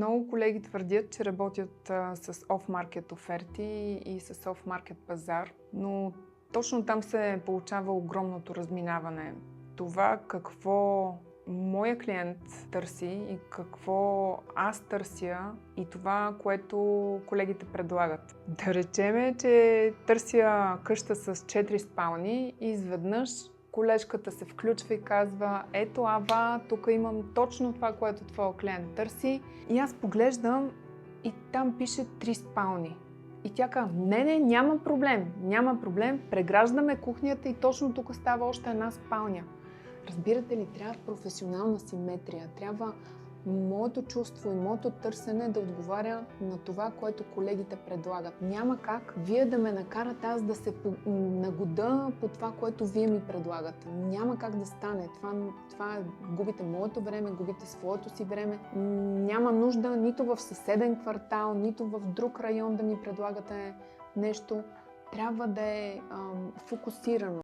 Много колеги твърдят, че работят с оф-маркет оферти и с оф-маркет пазар, но точно там се получава огромното разминаване. Това какво моя клиент търси и какво аз търся и това, което колегите предлагат. Да речеме, че търся къща с 4 спални и изведнъж колежката се включва и казва: ето, Ава, тук имам точно това, което твоя клиент търси. И аз поглеждам и там пише 3 спални. И тя казва: не, няма проблем, преграждаме кухнята и точно тук става още една спалня. Разбирате ли, трябва професионална симетрия, трябва моето чувство и моето търсене да отговаря на това, което колегите предлагат. Няма как вие да ме накарате аз да се нагода по това, което вие ми предлагате. Няма как да стане. Това губите моето време, губите своето си време. Няма нужда нито в съседен квартал, нито в друг район да ми предлагате нещо. Трябва да е фокусирано.